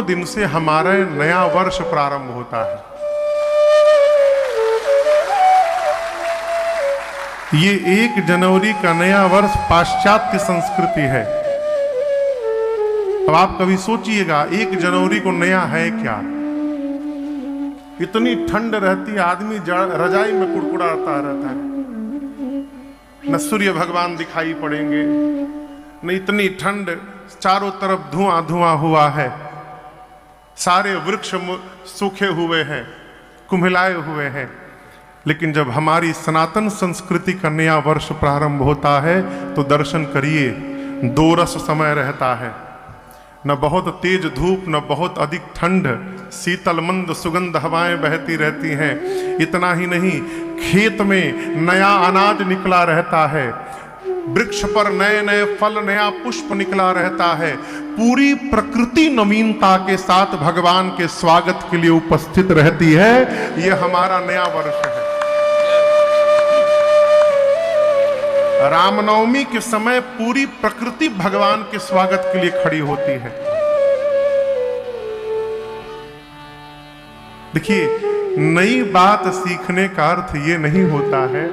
दिन से हमारा नया वर्ष प्रारंभ होता है। ये 1 जनवरी का नया वर्ष पाश्चात्य संस्कृति है। अब आप कभी सोचिएगा 1 जनवरी को नया है क्या? इतनी ठंड रहती है, आदमी रजाई में कुड़कुड़ाता रहता है, न सूर्य भगवान दिखाई पड़ेंगे, न इतनी ठंड, चारों तरफ धुआं धुआं हुआ है, सारे वृक्ष सूखे हुए हैं, कुम्हिलाए हुए हैं। लेकिन जब हमारी सनातन संस्कृति का नया वर्ष प्रारंभ होता है तो दर्शन करिए, 2 रस समय रहता है, न बहुत तेज धूप न बहुत अधिक ठंड, शीतल मंद सुगंध हवाएं बहती रहती हैं। इतना ही नहीं, खेत में नया अनाज निकला रहता है, वृक्ष पर नए नए फल, नया पुष्प निकला रहता है। पूरी प्रकृति नवीनता के साथ भगवान के स्वागत के लिए उपस्थित रहती है। यह हमारा नया वर्ष है। रामनवमी के समय पूरी प्रकृति भगवान के स्वागत के लिए खड़ी होती है। देखिए, नई बात सीखने का अर्थ ये नहीं होता है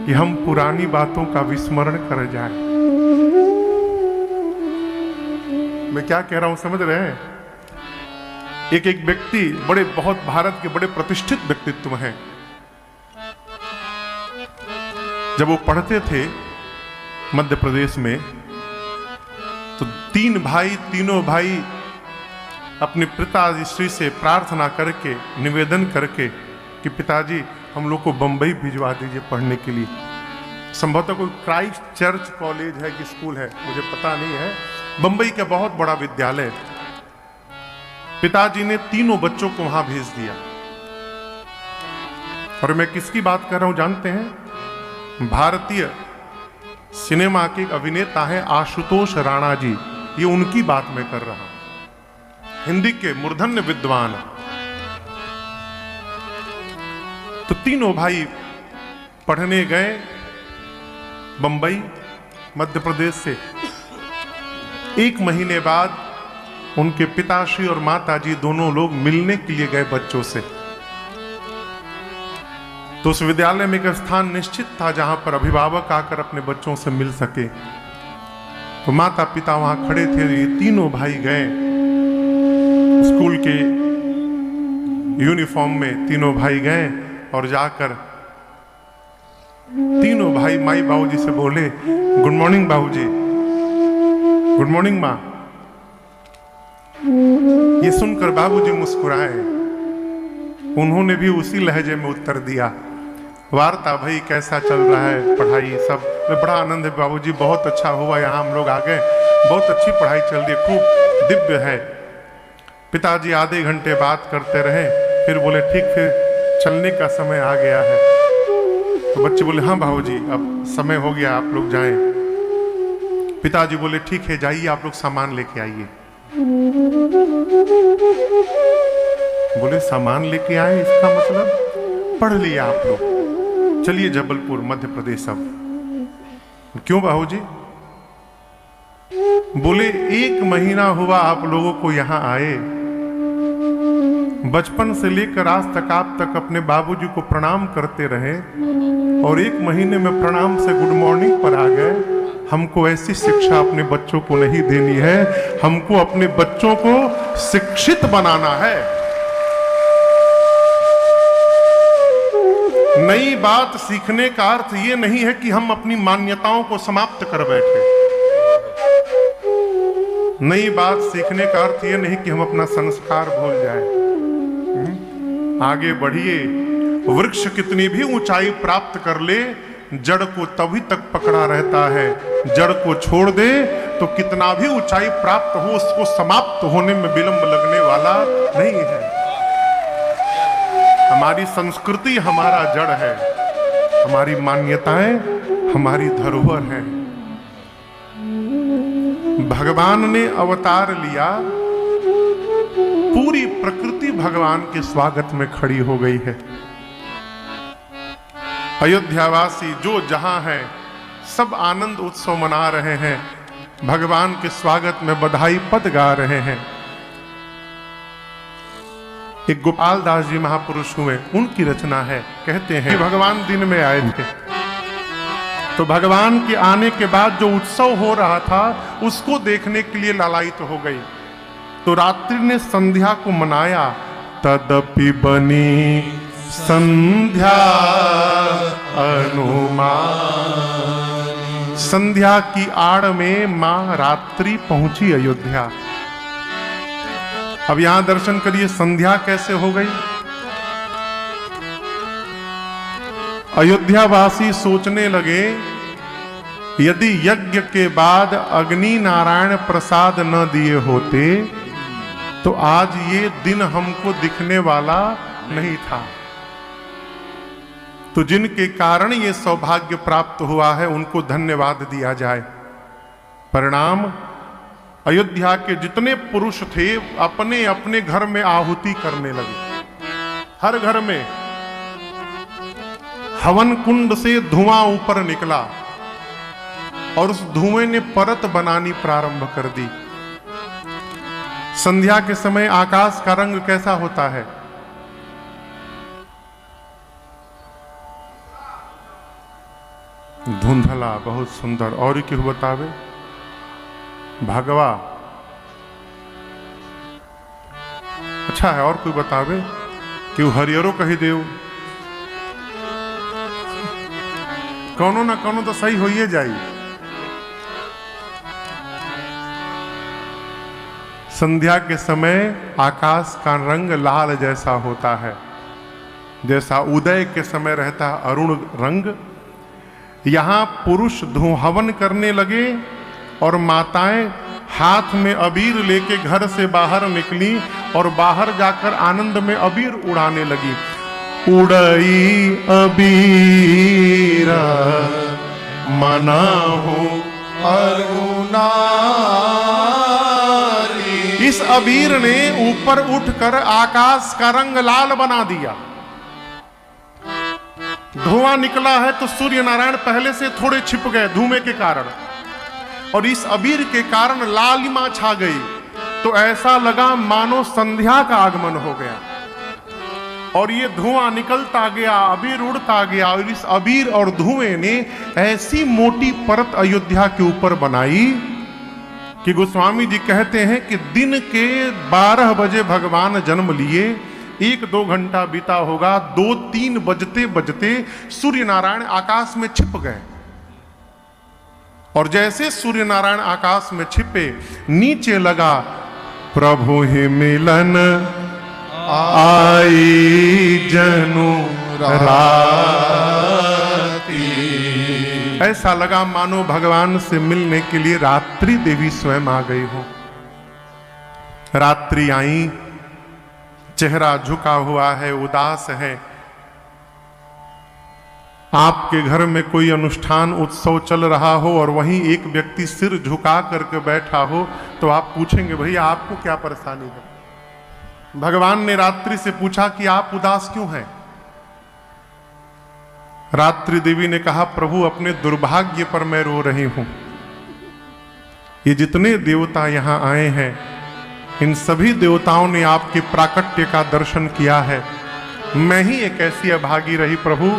कि हम पुरानी बातों का विस्मरण कर जाएं। मैं क्या कह रहा हूं, समझ रहे हैं? एक व्यक्ति, बहुत भारत के बड़े प्रतिष्ठित व्यक्तित्व हैं। जब वो पढ़ते थे मध्य प्रदेश में, तो तीनों भाई अपने पिताजी से प्रार्थना करके, निवेदन करके कि पिताजी हम लोग को बंबई भिजवा दीजिए पढ़ने के लिए। संभवतः कोई क्राइस्ट चर्च कॉलेज है कि स्कूल है, मुझे पता नहीं है, बंबई का बहुत बड़ा विद्यालय। पिताजी ने तीनों बच्चों को वहां भेज दिया। और मैं किसकी बात कर रहा हूं जानते हैं? भारतीय सिनेमा के अभिनेता है आशुतोष राणा जी। ये उनकी बात मैं कर रहा हूं, हिंदी के मूर्धन्य विद्वान। तो तीनों भाई पढ़ने गए बंबई मध्य प्रदेश से। 1 महीने बाद उनके पिताश्री और माताजी दोनों लोग मिलने के लिए गए बच्चों से। तो उस विद्यालय में एक स्थान निश्चित था जहां पर अभिभावक आकर अपने बच्चों से मिल सके। तो माता पिता वहां खड़े थे। ये तीनों भाई गए स्कूल के यूनिफॉर्म में, तीनों भाई गए और जाकर तीनों भाई माई बाबूजी से बोले, गुड मॉर्निंग बाबूजी, गुड मॉर्निंग माँ। ये सुनकर बाबूजी मुस्कुराए। उन्होंने भी उसी लहजे में उत्तर दिया, वार्ता भाई कैसा चल रहा है, पढ़ाई सब में बड़ा आनंद है बाबूजी, बहुत अच्छा हुआ यहाँ हम लोग आ गए, बहुत अच्छी पढ़ाई चल रही है, खूब दिव्य है। पिताजी आधे घंटे बात करते रहे, फिर बोले ठीक, फिर चलने का समय आ गया है। तो बच्चे बोले हाँ बाबूजी अब समय हो गया, आप लोग जाएं। पिताजी बोले ठीक है जाइए, आप लोग सामान लेके आइए। बोले सामान लेके आए, इसका मतलब पढ़ लिया आप लोग, चलिए जबलपुर मध्य प्रदेश। अब क्यों बाबूजी? बोले 1 महीना हुआ आप लोगों को यहां आए, बचपन से लेकर आज तक आप तक अपने बाबूजी को प्रणाम करते रहे और 1 महीने में प्रणाम से गुड मॉर्निंग पर आ गए। हमको ऐसी शिक्षा अपने बच्चों को नहीं देनी है, हमको अपने बच्चों को शिक्षित बनाना है। नई बात सीखने का अर्थ ये नहीं है कि हम अपनी मान्यताओं को समाप्त कर बैठे। नई बात सीखने का अर्थ ये नहीं कि हम अपना संस्कार भूल जाएं। आगे बढ़िए। वृक्ष कितनी भी ऊंचाई प्राप्त कर ले, जड़ को तभी तक पकड़ा रहता है। जड़ को छोड़ दे तो कितना भी ऊंचाई प्राप्त हो, उसको समाप्त होने में विलंब लगने वाला नहीं है। हमारी संस्कृति हमारा जड़ है, हमारी मान्यताएं हमारी धरोहर है। भगवान ने अवतार लिया, पूरी प्रकृति भगवान के स्वागत में खड़ी हो गई है। अयोध्यावासी जो जहां है सब आनंद उत्सव मना रहे हैं, भगवान के स्वागत में बधाई पद गा रहे हैं। एक गोपाल दास जी महापुरुष हुए, उनकी रचना है। कहते हैं कि भगवान दिन में आए थे, तो भगवान के आने के बाद जो उत्सव हो रहा था उसको देखने के लिए लालायित हो गई, तो रात्रि ने संध्या को मनाया। तदपि बनी संध्या अनुमान, संध्या की आड़ में मां रात्रि पहुंची अयोध्या। अब यहां दर्शन करिए संध्या कैसे हो गई। अयोध्यावासी सोचने लगे, यदि यज्ञ के बाद अग्नि नारायण प्रसाद न दिए होते तो आज ये दिन हमको दिखने वाला नहीं था। तो जिनके कारण ये सौभाग्य प्राप्त हुआ है उनको धन्यवाद दिया जाए। परिणाम, अयोध्या के जितने पुरुष थे अपने अपने घर में आहुति करने लगे। हर घर में हवन कुंड से धुआं ऊपर निकला और उस धुएं ने परत बनानी प्रारंभ कर दी। संध्या के समय आकाश का रंग कैसा होता है? धुंधला, बहुत सुंदर। और क्यों बतावे भागवा? अच्छा है। और कोई बतावे कि हरियरो कही देव, कौनो ना कौनो तो सही होइए जाई। संध्या के समय आकाश का रंग लाल जैसा होता है, जैसा उदय के समय रहता है अरुण रंग। यहां पुरुष हवन करने लगे और माताएं हाथ में अबीर लेके घर से बाहर निकली और बाहर जाकर आनंद में अबीर उड़ाने लगी। उड़ई अबीर मनाहु अरुणा, इस अबीर ने ऊपर उठकर आकाश का रंग लाल बना दिया। धुआं निकला है तो सूर्य नारायण पहले से थोड़े छिप गए धुएं के कारण, और इस अबीर के कारण लालिमा छा गई। तो ऐसा लगा मानो संध्या का आगमन हो गया, और ये धुआं निकलता गया, अबीर उड़ता गया, और इस अबीर और धुएं ने ऐसी मोटी परत अयोध्या के ऊपर बनाई कि गोस्वामी जी कहते हैं कि दिन के 12 बजे भगवान जन्म लिए, 1-2 घंटा बीता होगा, 2-3 बजते बजते सूर्य नारायण आकाश में छिप गए। और जैसे सूर्य नारायण आकाश में छिपे, नीचे लगा प्रभु ही मिलन आई जनु राती। ऐसा लगा मानो भगवान से मिलने के लिए रात्रि देवी स्वयं आ गई हो। रात्रि आई, चेहरा झुका हुआ है, उदास है। आपके घर में कोई अनुष्ठान उत्सव चल रहा हो और वहीं एक व्यक्ति सिर झुका करके बैठा हो, तो आप पूछेंगे भैया आपको क्या परेशानी है? भगवान ने रात्रि से पूछा कि आप उदास क्यों हैं? रात्रि देवी ने कहा प्रभु अपने दुर्भाग्य पर मैं रो रही हूं। ये जितने देवता यहां आए हैं, इन सभी देवताओं ने आपके प्राकट्य का दर्शन किया है। मैं ही एक ऐसी अभागी रही प्रभु,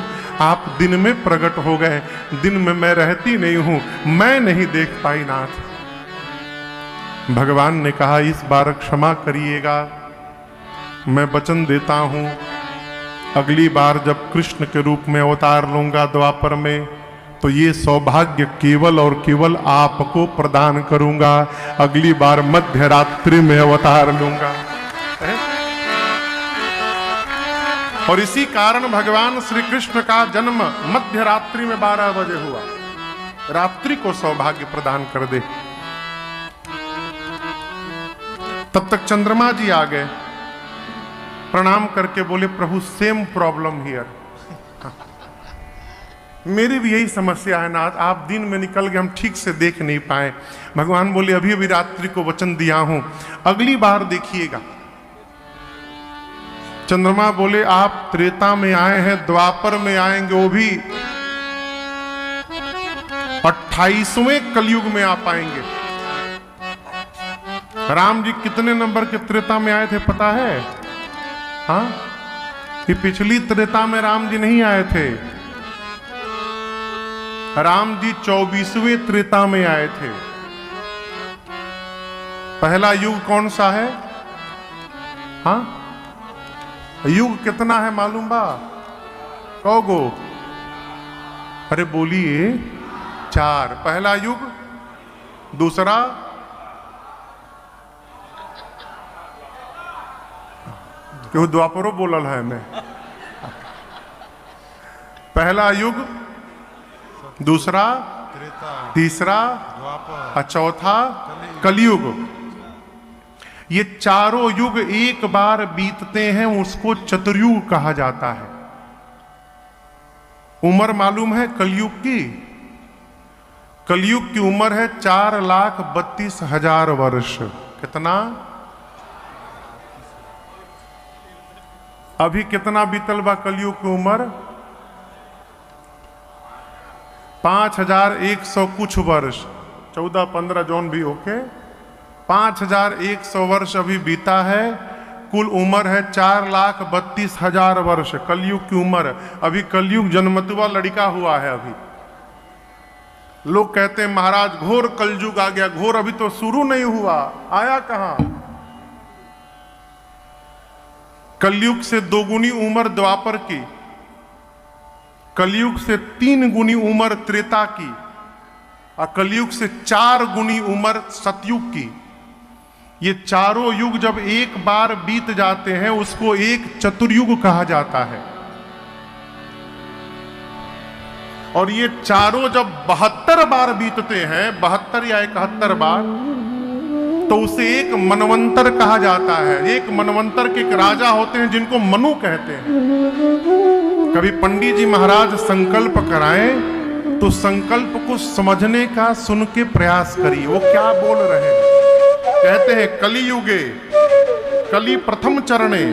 आप दिन में प्रकट हो गए, दिन में मैं रहती नहीं हूं, मैं नहीं देख पाई नाथ। भगवान ने कहा इस बार क्षमा करिएगा, मैं वचन देता हूं अगली बार जब कृष्ण के रूप में अवतार लूंगा द्वापर में, तो ये सौभाग्य केवल और केवल आपको प्रदान करूंगा। अगली बार मध्य रात्रि में अवतार लूंगा। और इसी कारण भगवान श्री कृष्ण का जन्म मध्य रात्रि में 12 बजे हुआ। रात्रि को सौभाग्य प्रदान कर दे। तब तक चंद्रमा जी आ गए, प्रणाम करके बोले प्रभु सेम प्रॉब्लम हियर। मेरी भी यही समस्या है नाथ, आप दिन में निकल गए, हम ठीक से देख नहीं पाए। भगवान बोले अभी अभी रात्रि को वचन दिया हूं, अगली बार देखिएगा। चंद्रमा बोले आप त्रेता में आए हैं, द्वापर में आएंगे, वो भी 28वें कलयुग में आ पाएंगे। राम जी कितने नंबर के त्रेता में आए थे पता है? हाँ, कि पिछली त्रेता में राम जी नहीं आए थे। राम जी 24वें त्रेता में आए थे। पहला युग कौन सा है? हाँ, युग कितना है मालूम बा? कहोगो? अरे बोलिए। 4। पहला युग, दूसरा क्यों द्वापरो बोलल है मैं? पहला युग, दूसरा, तीसरा और चौथा कलयुग। ये चारों युग एक बार बीतते हैं, उसको चतुर्युग कहा जाता है। उम्र मालूम है कलयुग की? कलयुग की उम्र है 4,32,000 वर्ष। कितना? अभी कितना बीतल बा कलयुग की उम्र? 5,100 कुछ वर्ष, 14-15 जौन भी होके 5,100 वर्ष अभी बीता है। कुल उम्र है 4,32,000 वर्ष कलयुग की उम्र। अभी कलयुग जन्मतुआ लड़का हुआ है। अभी लोग कहते हैं महाराज घोर कलयुग आ गया। घोर अभी तो शुरू नहीं हुआ, आया कहां? कलयुग से 2 गुनी उम्र द्वापर की, कलयुग से 3 गुनी उम्र त्रेता की, और कलयुग से 4 गुनी उम्र सतयुग की। ये चारों युग जब एक बार बीत जाते हैं, उसको एक चतुर्युग कहा जाता है। और ये चारों जब 72 बार बीतते हैं, 72 या 71 बार, तो उसे एक मनवंतर कहा जाता है। एक मनवंतर के एक राजा होते हैं जिनको मनु कहते हैं। कभी पंडित जी महाराज संकल्प कराएं तो संकल्प को समझने का सुन के प्रयास करिए, वो क्या बोल रहे हैं। कहते हैं कलियुगे, कली प्रथम चरणे,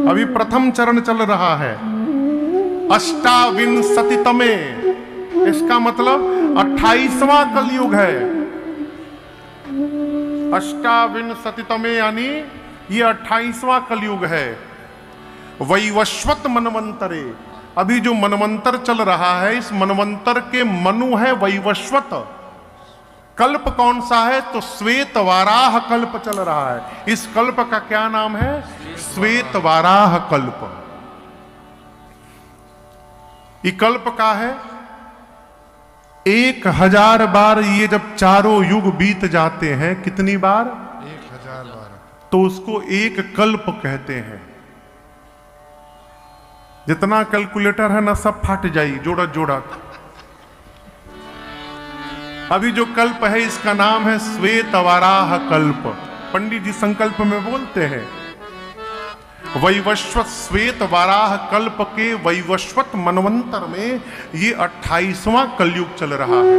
अभी प्रथम चरण चल रहा है। अष्टाविंशतितमे, इसका मतलब 28वां कलयुग है। अष्टाविंशतितमे यानी ये 28वां कलयुग है। वैवस्वत मनवंतरे, अभी जो मनवंतर चल रहा है, इस मनवंतर के मनु है वैवस्वत। कल्प कौन सा है? तो श्वेत वाराह कल्प चल रहा है। इस कल्प का क्या नाम है? श्वेत वाराह कल्प। ये कल्प का है। 1000 बार ये जब चारों युग बीत जाते हैं, कितनी बार? 1000 बार। तो उसको एक कल्प कहते हैं। जितना कैलकुलेटर है ना, सब फट जाई जोड़त जोड़त। अभी जो कल्प है इसका नाम है श्वेत वाराह कल्प। पंडित जी संकल्प में बोलते हैं वैवस्वत श्वेत वाराह कल्प के वैवस्वत मनवंतर में ये 28वां कलयुग चल रहा है।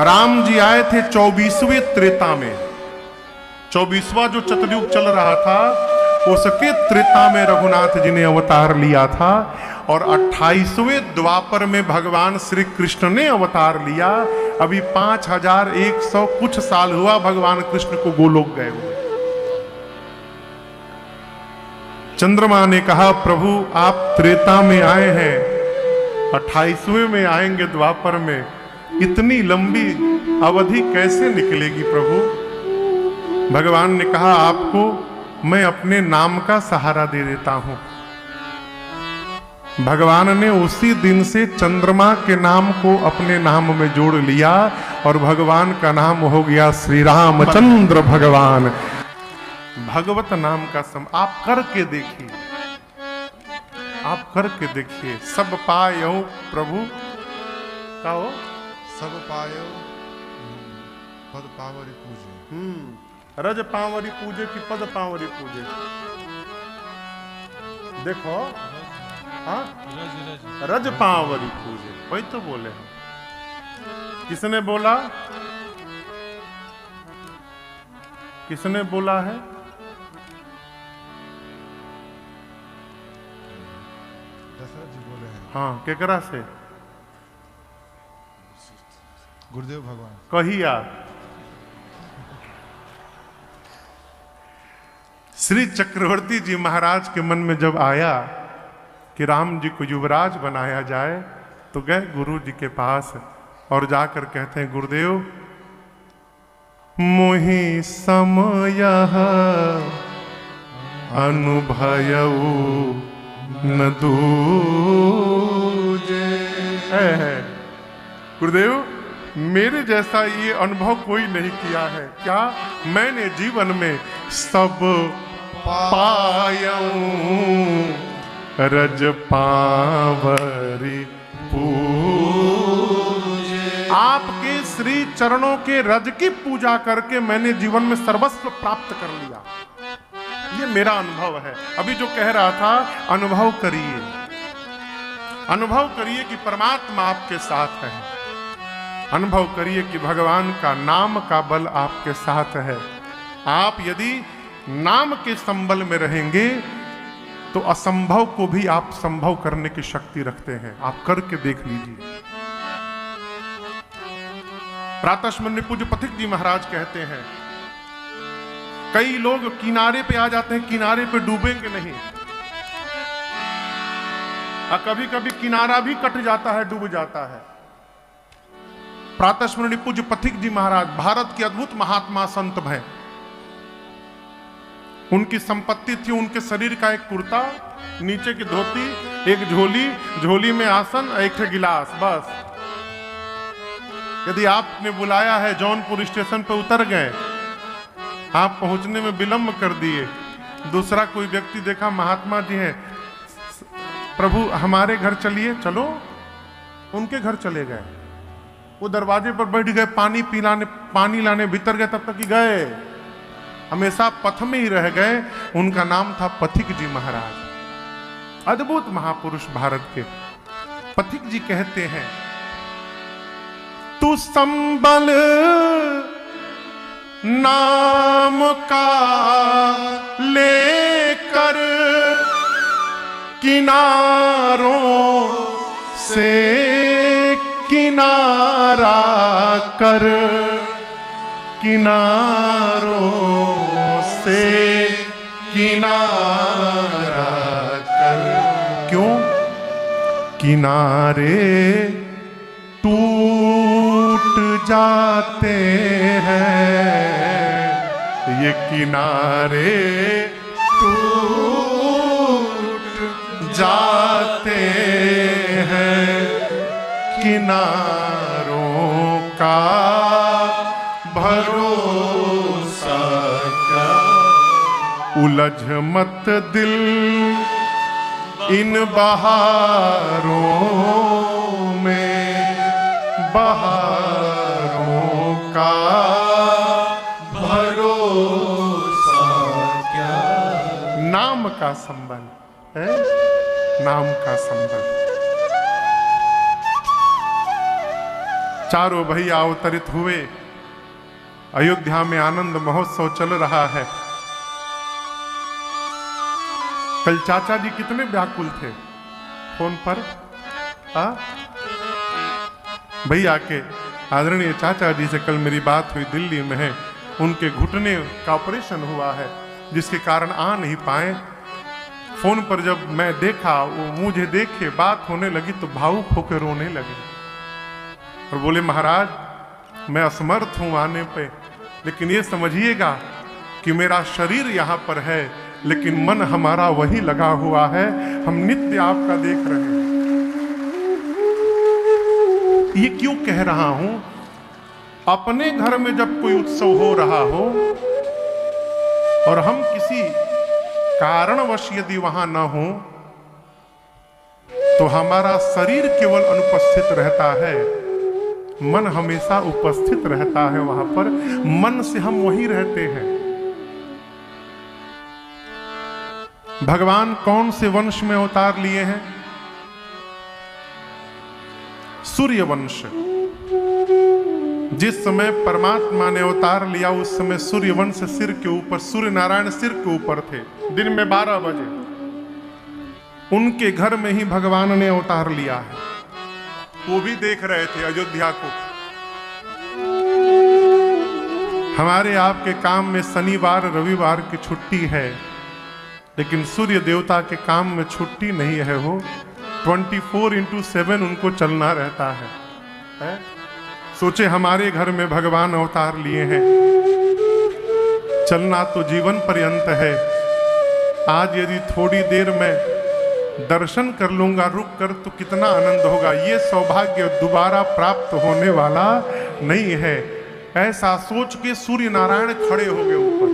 राम जी आए थे 24वें त्रेता में। 24वां जो चतुर्युग चल रहा था, उसके त्रेता में रघुनाथ जी ने अवतार लिया था। और 28वें द्वापर में भगवान श्री कृष्ण ने अवतार लिया। अभी 5100 कुछ साल हुआ भगवान कृष्ण को गोलोक गए हुए। चंद्रमा ने कहा प्रभु आप त्रेता में आए हैं, 28वें में आएंगे द्वापर में, इतनी लंबी अवधि कैसे निकलेगी प्रभु? भगवान ने कहा आपको मैं अपने नाम का सहारा दे देता हूं। भगवान ने उसी दिन से चंद्रमा के नाम को अपने नाम में जोड़ लिया और भगवान का नाम हो गया श्री रामचंद्र भगवान। भगवत नाम का आप करके देखिए, आप करके देखिए। सब पायो प्रभु का हो, सब पायो पद पावरी पूजे। रज पावरी पूजे की पद पावरी पूजे। देखो हाँ, रज पावरी पूजे, वही तो बोले हैं। किसने बोला? किसने बोला है? दशरथ जी बोले हैं। हाँ, केकरा से? गुरुदेव भगवान। कहिया श्री चक्रवर्ती जी महाराज के मन में जब आया कि राम जी को युवराज बनाया जाए, तो गए गुरु जी के पास और जाकर कहते हैं, गुरुदेव मोहि समय अनुभयऊ न दूजे। गुरुदेव मेरे जैसा ये अनुभव कोई नहीं किया है। क्या? मैंने जीवन में सब पायऊं रज पावरी पूजे। आपके श्री चरणों के रज की पूजा करके मैंने जीवन में सर्वस्व प्राप्त कर लिया। ये मेरा अनुभव है। अभी जो कह रहा था, अनुभव करिए, अनुभव करिए कि परमात्मा आपके साथ है। अनुभव करिए कि भगवान का नाम का बल आपके साथ है। आप यदि नाम के संबल में रहेंगे तो असंभव को भी आप संभव करने की शक्ति रखते हैं। आप करके देख लीजिए। प्रातः स्मरणीय पूज्य पथिक जी महाराज कहते हैं, कई लोग किनारे पे आ जाते हैं, किनारे पे डूबेंगे नहीं, और कभी कभी किनारा भी कट जाता है, डूब जाता है। प्रातः स्मरणीय पूज्य पथिक जी महाराज भारत के अद्भुत महात्मा संत हैं। उनकी संपत्ति थी उनके शरीर का एक कुर्ता, नीचे की धोती, एक झोली, झोली में आसन, एक गिलास, बस। यदि आपने बुलाया है, जौनपुर स्टेशन पर उतर गए, आप पहुंचने में विलंब कर दिए, दूसरा कोई व्यक्ति देखा महात्मा जी हैं, प्रभु हमारे घर चलिए, चलो, उनके घर चले गए। वो दरवाजे पर बैठ गए, पानी लाने भीतर गए, तब तक ही गए, हमेशा पथ में ही रह गए। उनका नाम था पथिक जी महाराज, अद्भुत महापुरुष भारत के। पथिक जी कहते हैं, तू संबल नाम का लेकर किनारों से किनारा कर, किनारों से किनारा कर। क्यों? किनारे टूट जाते हैं, ये किनारे टूट जाते हैं, किनारों का भरोसा क्या। उलझ मत दिल इन बहारों में, बहारों का भरोसा क्या। नाम का संबल है, नाम का संबल। चारों भैया अवतरित हुए, अयोध्या में आनंद महोत्सव चल रहा है। कल चाचा जी कितने व्याकुल थे फोन पर। भैया के आदरणीय चाचा जी से कल मेरी बात हुई, दिल्ली में है, उनके घुटने का ऑपरेशन हुआ है, जिसके कारण आ नहीं पाए। फोन पर जब मैं देखा, वो मुझे देखे, बात होने लगी तो भावुक होकर रोने लगे और बोले, महाराज मैं असमर्थ हूं आने पे, लेकिन ये समझिएगा कि मेरा शरीर यहां पर है, लेकिन मन हमारा वही लगा हुआ है, हम नित्य आपका देख रहे हैं। ये क्यों कह रहा हूं? अपने घर में जब कोई उत्सव हो रहा हो और हम किसी कारणवश यदि वहां न हो, तो हमारा शरीर केवल अनुपस्थित रहता है, मन हमेशा उपस्थित रहता है वहां पर, मन से हम वहीं रहते हैं। भगवान कौन से वंश में अवतार लिए हैं? सूर्य वंश। जिस समय परमात्मा ने अवतार लिया उस समय सूर्य वंश सिर के ऊपर, सूर्य नारायण सिर के ऊपर थे। दिन में 12 बजे उनके घर में ही भगवान ने अवतार लिया है। वो भी देख रहे थे अयोध्या को। हमारे आपके काम में शनिवार रविवार की छुट्टी है, लेकिन सूर्य देवता के काम में छुट्टी नहीं है। वो 24/7 उनको चलना रहता है? सोचे हमारे घर में भगवान अवतार लिए हैं, चलना तो जीवन पर्यंत है। आज यदि थोड़ी देर में दर्शन कर लूंगा रुक कर तो कितना आनंद होगा। ये सौभाग्य दोबारा प्राप्त होने वाला नहीं है। ऐसा सोच के सूर्य नारायण खड़े हो गए ऊपर,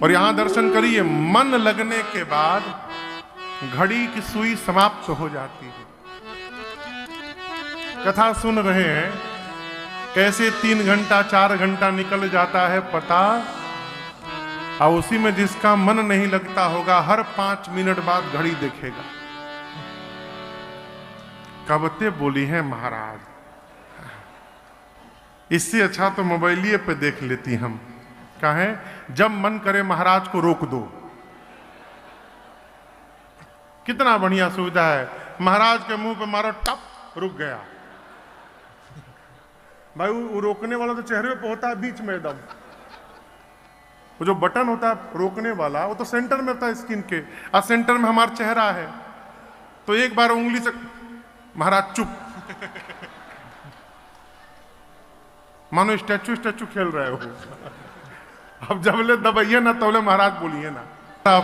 और यहां दर्शन करिए। मन लगने के बाद घड़ी की सुई समाप्त हो जाती है। कथा सुन रहे हैं, कैसे 3 घंटा 4 घंटा निकल जाता है पता, और उसी में जिसका मन नहीं लगता होगा हर 5 मिनट बाद घड़ी देखेगा। कवितें बोली हैं महाराज, इससे अच्छा तो मोबाइलिए पे देख लेती हम। कहें जब मन करे महाराज को रोक दो, कितना बढ़िया सुविधा है। महाराज के मुंह पे मारो टप, रुक गया। भाई वो रोकने वाला तो चेहरे पे होता है, बीच में एकदम। वो जो बटन होता है रोकने वाला, वो तो सेंटर में होता है स्किन के, और सेंटर में हमारा चेहरा है। तो एक बार उंगली से महाराज चुप, मानो स्टैचू खेल रहे हो। अब जब ले दबाइए ना तबले महाराज बोलिए ना।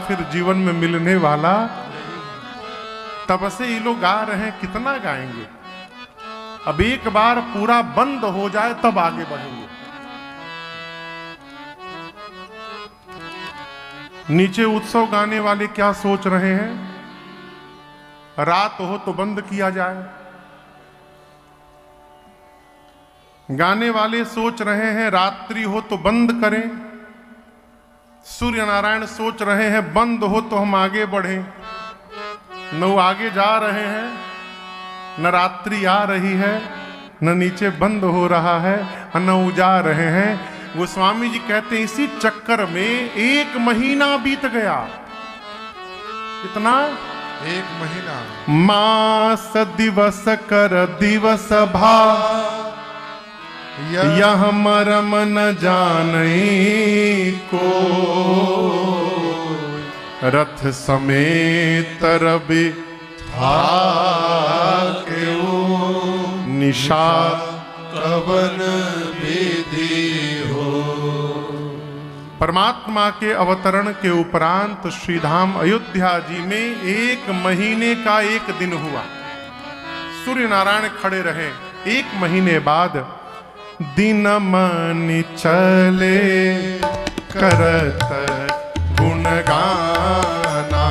फिर जीवन में मिलने वाला, तब से ये लोग गा रहे हैं, कितना गाएंगे। अब एक बार पूरा बंद हो जाए तब आगे बढ़ेंगे। नीचे उत्सव गाने वाले क्या सोच रहे हैं, रात हो तो बंद किया जाए। गाने वाले सोच रहे हैं रात्रि हो तो बंद करें। सूर्य नारायण सोच रहे हैं बंद हो तो हम आगे बढ़ें। न वो आगे जा रहे हैं, न रात्रि आ रही है, न नीचे बंद हो रहा है, न वो जा रहे हैं। गोस्वामी जी कहते हैं इसी चक्कर में 1 महीना बीत गया। कितना? 1 महीना। मास दिवस कर दिवस भा, यह मरम न जाने को। रथ समेत रवि था निशा कवन विधि हो। परमात्मा के अवतरण के उपरांत श्रीधाम अयोध्या जी में 1 महीने का 1 दिन हुआ। सूर्य नारायण खड़े रहे। 1 महीने बाद दिन मन चले करत गुणगाना।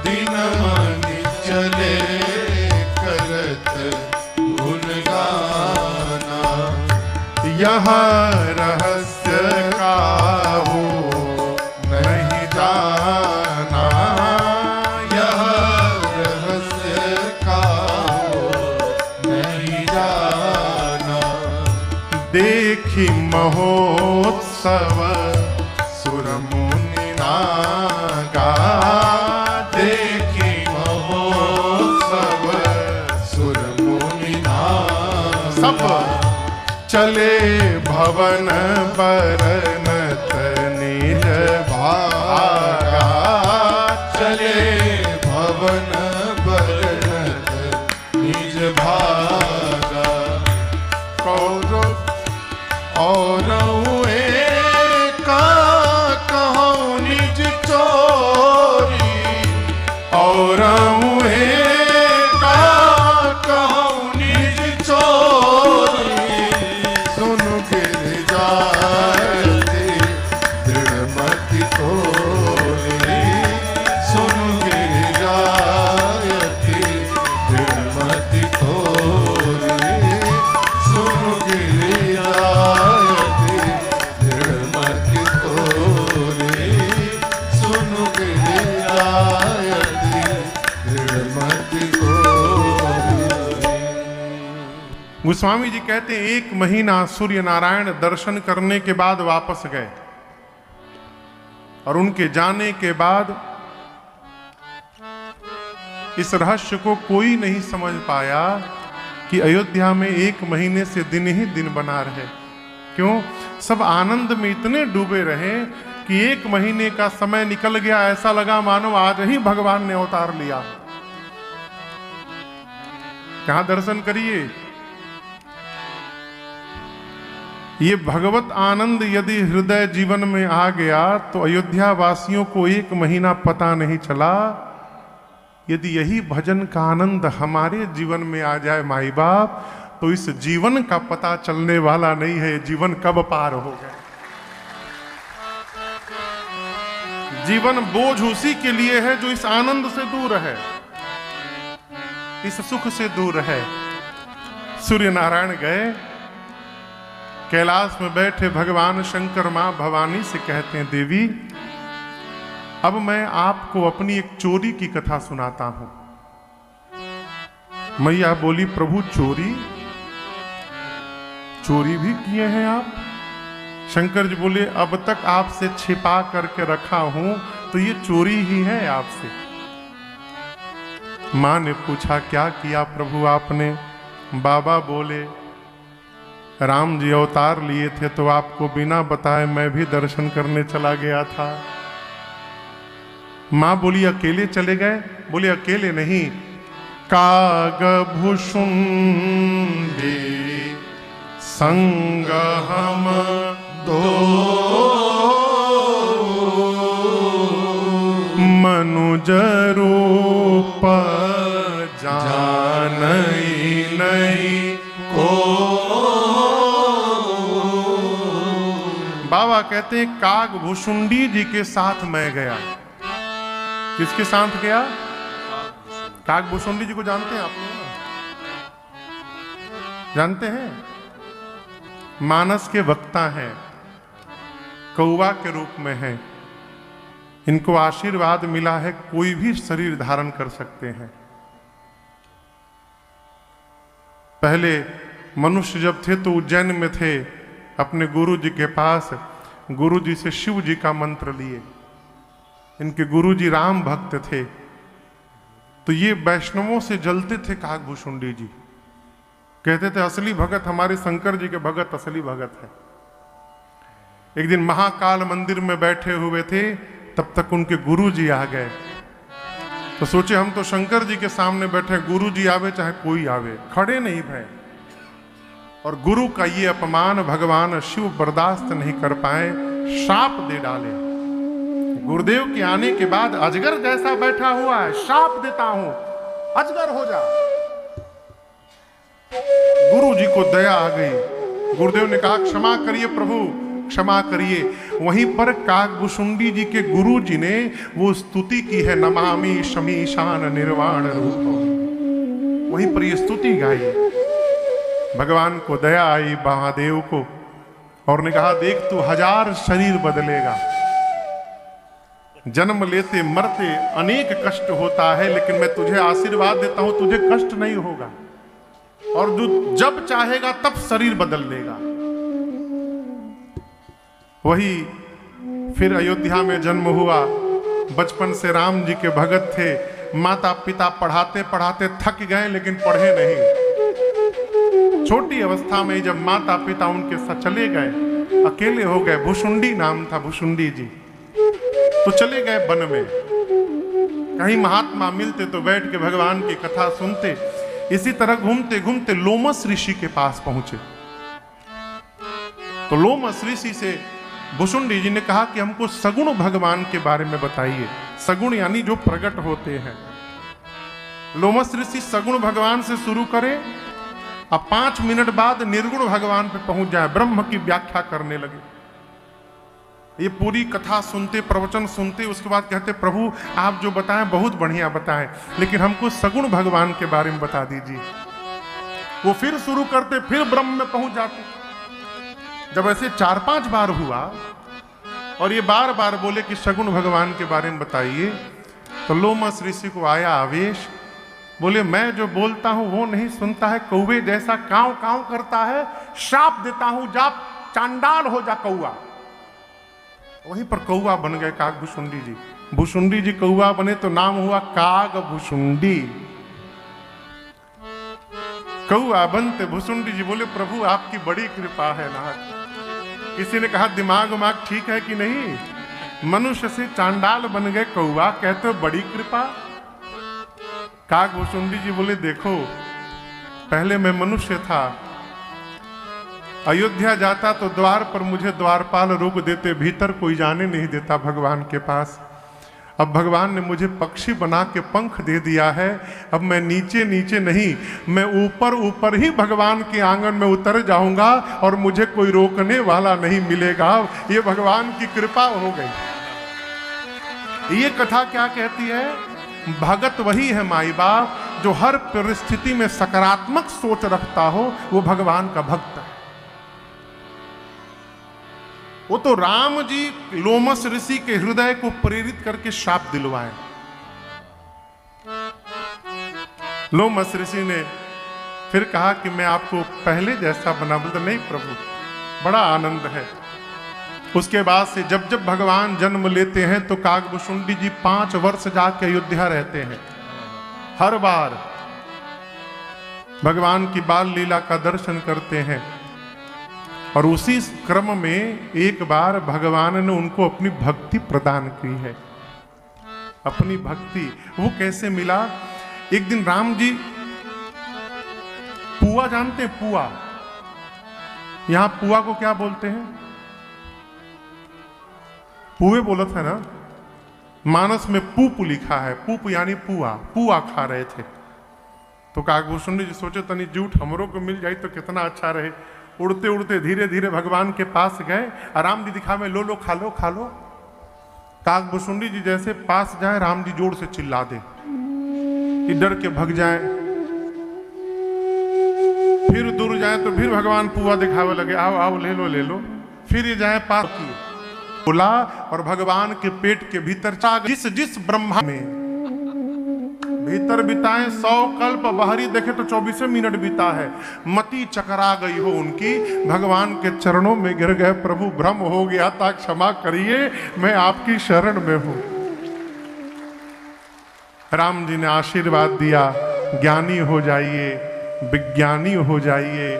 दिन मन चले करत गुणगाना। यह रहस्य का हो नहीं जाना। यह रहस्य का हो नहीं जाना। देखी महोत्सव सुर मुनि नागा। देखी महोत्सव सुर मुनि नागा। सब चले भवन बरनत निज भागा। चले भवन बरनत निज भागा। कौरव और कहो निज चोरी। और कहो निज चोरी। सुन गिर जाती दृढ़मति तोरी। सुन गिर जाती दृढ़मति तोरी। सुन गिर जाती दृढ़मति तोरी। सुन गिर जाती दृढ़मति तोरी। गोस्वामी जी कहते हैं 1 महीना सूर्य नारायण दर्शन करने के बाद वापस गए, और उनके जाने के बाद इस रहस्य को कोई नहीं समझ पाया कि अयोध्या में 1 महीने से दिन ही दिन बना रहे। क्यों? सब आनंद में इतने डूबे रहे कि 1 महीने का समय निकल गया, ऐसा लगा मानो आज ही भगवान ने अवतार लिया। कहां दर्शन करिए, ये भगवत आनंद यदि हृदय जीवन में आ गया तो अयोध्या वासियों को 1 महीना पता नहीं चला। यदि यही भजन का आनंद हमारे जीवन में आ जाए माई बाप, तो इस जीवन का पता चलने वाला नहीं है जीवन कब पार हो गया। जीवन बोझ उसी के लिए है जो इस आनंद से दूर है, इस सुख से दूर है। सूर्य नारायण गए, कैलाश में बैठे भगवान शंकर मां भवानी से कहते हैं, देवी अब मैं आपको अपनी एक चोरी की कथा सुनाता हूं। मैया बोली, प्रभु चोरी? चोरी भी किए हैं आप? शंकर जी बोले, अब तक आपसे छिपा करके रखा हूं तो ये चोरी ही है आपसे। मां ने पूछा, क्या किया प्रभु आपने? बाबा बोले, राम जी अवतार लिए थे तो आपको बिना बताए मैं भी दर्शन करने चला गया था। मां बोली, अकेले चले गए? बोले, अकेले नहीं, काग भुषुंडी संग हम दो, मनुज रूप जानई नहीं को। बाबा कहते हैं, काग भुषुंडी जी के साथ मैं गया। किसके साथ गया? काग भुषुंडी जी को जानते हैं आप लोग? जानते हैं? मानस के वक्ता हैं, कौवा के रूप में हैं। इनको आशीर्वाद मिला है, कोई भी शरीर धारण कर सकते हैं। पहले मनुष्य जब थे तो उज्जैन में थे, अपने गुरु जी के पास गुरु जी से शिव जी का मंत्र लिए। इनके गुरु जी राम भक्त थे, तो ये वैष्णवों से जलते थे काग भुषुंडी जी। कहते थे, असली भगत हमारे शंकर जी के भगत असली भगत है। एक दिन महाकाल मंदिर में बैठे हुए थे, तब तक उनके गुरु जी आ गए। तो सोचे हम तो शंकर जी के सामने बैठे, गुरु जी आवे चाहे कोई आवे, खड़े नहीं भय। और गुरु का ये अपमान भगवान शिव बर्दाश्त नहीं कर पाए, शाप दे डाले। गुरुदेव के आने के बाद अजगर जैसा बैठा हुआ है, शाप देता हूं, अजगर हो जा। गुरु जी को दया आ गई। गुरुदेव ने कहा, क्षमा करिए प्रभु, क्षमा करिए। वहीं पर काग भुषुंडी जी के गुरु जी ने वो स्तुति की है, नमामि शमीशान निर्वाण रूप। वहीं पर ये स्तुति गाई। भगवान को दया आई महादेव को, और ने कहा, देख तू 1000 शरीर बदलेगा। जन्म लेते मरते अनेक कष्ट होता है, लेकिन मैं तुझे आशीर्वाद देता हूं, तुझे कष्ट नहीं होगा। और जो जब चाहेगा तब शरीर बदल लेगा। वही फिर अयोध्या में जन्म हुआ। बचपन से राम जी के भगत थे। माता पिता पढ़ाते पढ़ाते थक गए, लेकिन पढ़े नहीं। छोटी अवस्था में जब माता पिता उनके साथ चले गए, अकेले हो गए। भुषुंडी नाम था भुषुंडी जी। तो चले गए वन में। कहीं महात्मा मिलते तो बैठ के भगवान की कथा सुनते। इसी तरह घूमते घूमते लोमस ऋषि के पास पहुंचे। तो लोमस ऋषि से भुषुंडी जी ने कहा कि हमको सगुण भगवान के बारे में बताइए। सगुण यानी जो प्रकट होते हैं। लोमस ऋषि सगुण भगवान से शुरू करें, अब 5 मिनट बाद निर्गुण भगवान पे पहुंच जाए, ब्रह्म की व्याख्या करने लगे। ये पूरी कथा सुनते, प्रवचन सुनते, उसके बाद कहते, प्रभु आप जो बताएं बहुत बढ़िया बताएं, लेकिन हमको सगुण भगवान के बारे में बता दीजिए। वो फिर शुरू करते, फिर ब्रह्म में पहुंच जाते। जब ऐसे 4-5 बार हुआ और ये बार बार बोले कि सगुण भगवान के बारे में बताइए, तो लोमस ऋषि को आया आवेश। बोले, मैं जो बोलता हूं वो नहीं सुनता है, कौवे जैसा कांव कांव करता है, शाप देता हूं, जा चांडाल हो जा कौआ। वहीं पर कौआ बन गए काग भुषुंडी जी। भुषुंडी जी कौआ बने तो नाम हुआ काग भुषुंडी। कौआ बनते भुषुंडी जी बोले, प्रभु आपकी बड़ी कृपा है ना। किसी ने कहा, दिमाग उमाग ठीक है कि नहीं? मनुष्य से चांडाल बन गए कौआ, कहते हो बड़ी कृपा। काकभूषुंडी जी बोले देखो, पहले मैं मनुष्य था, अयोध्या जाता तो द्वार पर मुझे द्वारपाल रोक देते, भीतर कोई जाने नहीं देता भगवान के पास। अब भगवान ने मुझे पक्षी बना के पंख दे दिया है, अब मैं नीचे नीचे नहीं, मैं ऊपर ऊपर ही भगवान के आंगन में उतर जाऊंगा और मुझे कोई रोकने वाला नहीं मिलेगा। ये भगवान की कृपा हो गई। ये कथा क्या कहती है? भगत वही है माई बाप जो हर परिस्थिति में सकारात्मक सोच रखता हो, वो भगवान का भक्त है। वो तो राम जी लोमस ऋषि के हृदय को प्रेरित करके शाप दिलवाए। लोमस ऋषि ने फिर कहा कि मैं आपको पहले जैसा बना, बोलते नहीं प्रभु, बड़ा आनंद है। उसके बाद से जब जब भगवान जन्म लेते हैं तो काकभूषुंडी जी 5 वर्ष जाके अयोध्या रहते हैं। हर बार भगवान की बाल लीला का दर्शन करते हैं और उसी क्रम में एक बार भगवान ने उनको अपनी भक्ति प्रदान की है। अपनी भक्ति वो कैसे मिला? एक दिन राम जी पुआ, जानते हैं पुआ? यहां पुआ को क्या बोलते हैं? पुए बोला था ना, मानस में पूप लिखा है, पूप यानी पुआ। पुआ खा रहे थे तो काकभूषुंडी जी सोचे तनी जूठ हमरों को मिल जाए तो कितना अच्छा रहे। उड़ते उड़ते धीरे धीरे भगवान के पास गए, राम जी दिखा में लो लो खा लो खा लो। काकभूषुंडी जी जैसे पास जाए, राम जी जोर से चिल्ला दे कि डर के भग जाए। फिर दूर जाए तो फिर भगवान पुआ दिखावे लगे, आओ आओ ले लो ले लो। फिर ये जाए पास किए, बोला और भगवान के पेट के भीतर जिस जिस ब्रह्मा में भीतर बिताए 100 कल्प, बाहरी देखे तो 24 मिनट बीता है। मति चकरा गई हो उनकी, भगवान के चरणों में गिर गए, प्रभु भ्रम हो गया था, क्षमा करिए, मैं आपकी शरण में हूं। राम जी ने आशीर्वाद दिया, ज्ञानी हो जाइए, विज्ञानी हो जाइए,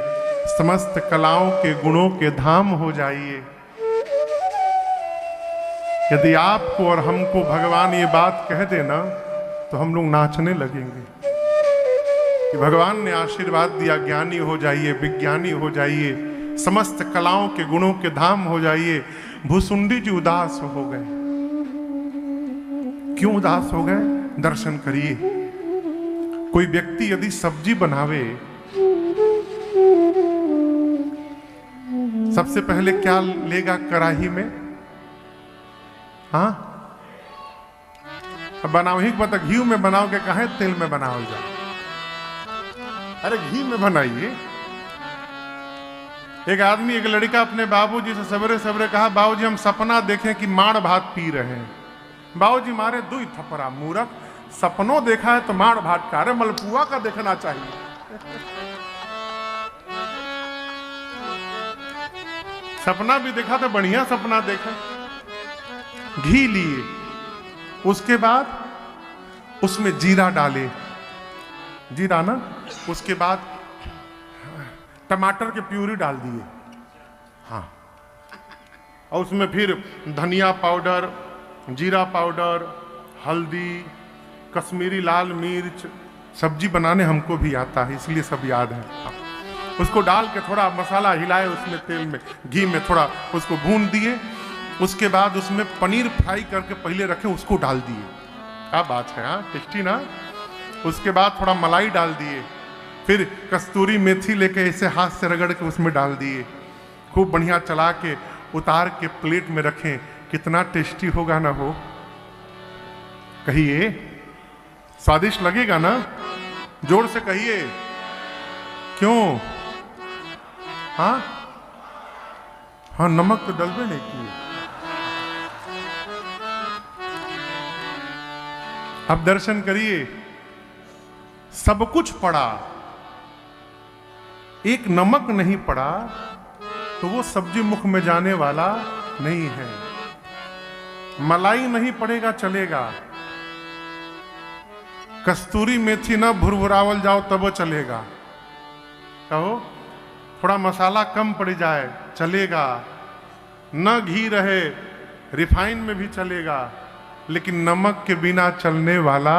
समस्त कलाओं के गुणों के धाम हो जाइए। यदि आपको और हमको भगवान ये बात कह देना तो हम लोग नाचने लगेंगे कि भगवान ने आशीर्वाद दिया, ज्ञानी हो जाइए, विज्ञानी हो जाइए, समस्त कलाओं के गुणों के धाम हो जाइए। भूसुंडी जी उदास हो गए। क्यों उदास हो गए? दर्शन करिए। कोई व्यक्ति यदि सब्जी बनावे, सबसे पहले क्या लेगा कढ़ाई में? हाँ, अब बनाओ ही पता, घी में बनाओगे कहे तेल में बनाओ जा? अरे घी में बनाइए। एक आदमी, एक लड़का अपने बाबूजी से सवेरे सवेरे कहा, बाबूजी हम सपना देखें कि माड़ भात पी रहे हैं। बाबूजी मारे 2 थप्पड़ा, मूर्ख, सपनों देखा है तो माड़ भात का, अरे मलपुआ का देखना चाहिए। सपना भी देखा तो बढ़िया सपना देखा। घी लिए, उसके बाद उसमें जीरा डाले, जीरा ना, उसके बाद टमाटर के प्यूरी डाल दिए, हाँ, और उसमें फिर धनिया पाउडर, जीरा पाउडर, हल्दी, कश्मीरी लाल मिर्च। सब्जी बनाने हमको भी आता है इसलिए सब याद है। उसको डाल के थोड़ा मसाला हिलाए, उसमें तेल में घी में थोड़ा उसको भून दिए। उसके बाद उसमें पनीर फ्राई करके पहले रखे, उसको डाल दिए। क्या बात है, हाँ, टेस्टी ना। उसके बाद थोड़ा मलाई डाल दिए, फिर कस्तूरी मेथी लेके ऐसे हाथ से रगड़ के उसमें डाल दिए। खूब बढ़िया चला के उतार के प्लेट में रखें। कितना टेस्टी होगा ना हो, कहिए। स्वादिष्ट लगेगा ना? जोर से कहिए। क्यों? हाँ हाँ, नमक तो डलबे नहीं किए। अब दर्शन करिए, सब कुछ पड़ा, एक नमक नहीं पड़ा तो वो सब्जी मुख में जाने वाला नहीं है। मलाई नहीं पड़ेगा चलेगा, कस्तूरी मेथी ना भुरभुरावल जाओ तब चलेगा। कहो थोड़ा मसाला कम पड़ जाए चलेगा, न घी रहे रिफाइन में भी चलेगा, लेकिन नमक के बिना चलने वाला